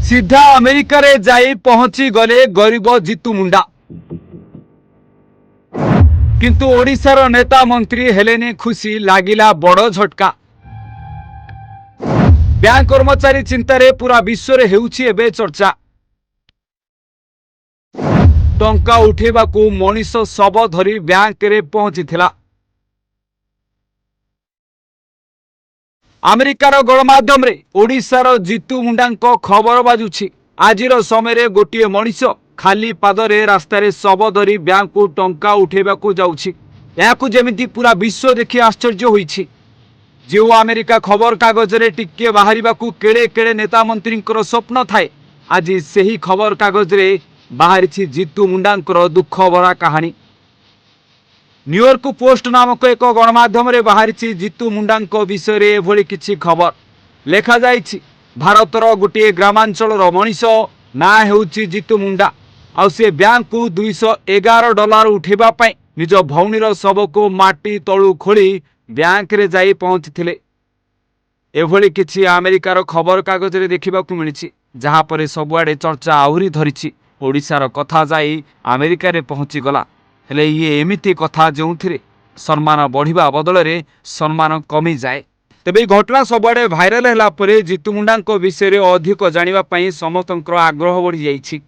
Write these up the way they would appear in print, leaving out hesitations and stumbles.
सीधा अमेरिका रे जाई पहुंची गले गरीब जीतू मुंडा किंतु ओडिशार नेता मंत्री हेलेनी खुशी लागिला बड़ झटका। बैंक कर्मचारी चिंतारे पूरा विश्व रे हेउछि एबे चर्चा। टंका उठेबाकू मनीष शव धरी बैंक रे पहुंचीथिला। अमेरिकार गणमाध्यम रे ओडिशार जीतू मुंडांको खबर बाजुछि। आजिर समय गोटे मनीष खाली पादरे रास्तार शव धरी बैंक को टंका उठेबाकू जाउछि। याकू जेमिति पूरा विश्व देखि आश्चर्य होइछि। जो अमेरिका खबर कागज रे टिके बाहरिबाकू केड़े केड़े नेता मंत्रींकर स्वप्न थाए, आज सेही खबर कागज रे बाहरिछि जीतू मुंडांकर दुख भरा कहानी। न्यूयॉर्क पोस्ट नामक एक गणमाध्यम रे बाहरिछि जीतू मुंडांको विषय रे एभली किछि खबर लेखा जाइछि। भारतर गोटे ग्रामांचल मनीष ना हेउछि जीतू मुंडा। आ से बैंक को $211 उठेबा पई निज भौणीर शव को माटी तळु खोली बैंक रे जाई पहुंचीथिले। एभली किछि अमेरिकार खबर कागज रे देखिबाकू मिलिछि, जहा परे सबुआडे चर्चा आहुरी धरिछि। ओडिशार कथा जाई अमेरिका रे पहुंची गला। हेले ये एमिति कथा जोंथिरे सम्मान बढ़िबा बदल रे सम्मान कमी जाए। तेबे घटना सबुआडे भाइराल होला परे जीतू मुंडांको विषय रे अधिक जानिबा पई समस्तंकर आग्रह बढ़ी जाइछि।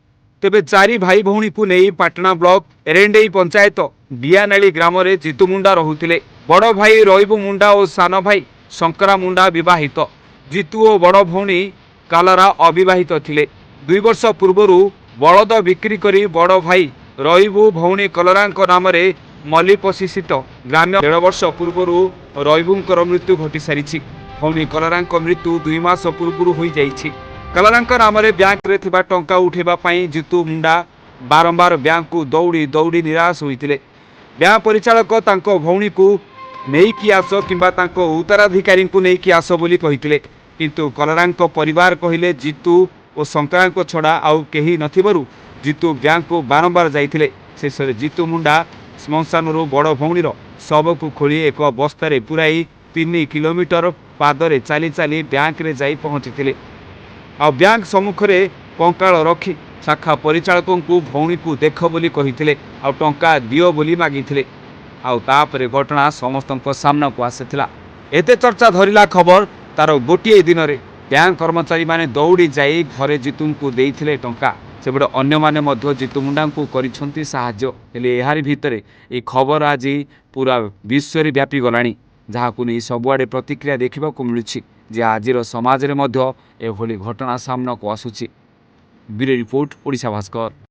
तेबे चारि भाई भौणी को नहीं पाटना ब्लॉक एरेंडेई पंचायत बियानाली ग्राम रे जीतू मुंडा रहुतिले। बड़ भाई रईबू मुंडा और सान भाई शंकरा मुंडा विवाहित। जीतू और बड़ भौणी कालरा अविवाहित थिले। 2 वर्ष पूर्वरु बलद बिक्री करी बड़ भाई रईबू भौणी कलरांको नाम रे मल्लीपशिषित ग्राम्य 1.5 वर्ष पूर्वरु रईबूंकर मृत्यु घटी सारिछि। भौणी कलरांको मृत्यु 2 मास पूर्वरु होई जाइछि। कलरांक नाम रे बैंक रे थिबा टंका उठेबा पई जीतू मुंडा बारंबार बैंक को दौड़ी दौड़ी निराश होइतिले। बैंक परिचालक तांको भौणी को नेइकी आस किंबा तांको उत्तराधिकारी को नेइकी आस बोली कहितिले, किंतु कलरांक परिवार कहिले जीतू और शंकरांक छड़ा आउ केही नथिबरु जीतू बैंक को बारंबार जाइतिले। शेषरे जीतू मुंडा श्मशानरू बड़ भौणीर शव को खोली एक बस्तारे पुराई 3 किलोमीटर पादरे चाली चाली बैंक रे जाई पहुंचीतिले। आ बैंक सम्मुख रे कंकाल रखी शाखा परिचालकों को भौणी को देख बोली कहिथिले आ टंका दियो बोली मागिथिले। आ तापरे घटना समस्तंको सामना को आसीथिला। एते चर्चा धरिला खबर तार गोटिए दिन रे बैंक कर्मचारी माने दौड़ी जाई घरे जीतू को देइथिले टंका। सेबडे अन्य माने मध्य जीतू मुंडा को करिसंती साहाय्य। हेले एहारी भितरे ए खबर आज पूरा विश्व रे व्यापी गलानी, जहाकू नहीं सबुआडे प्रतिक्रिया देखा मिलुछि जे आजिर समाज रे मध्य एभली घटना सामना को आसुछि। Bureau report, Odisha Bhaskar.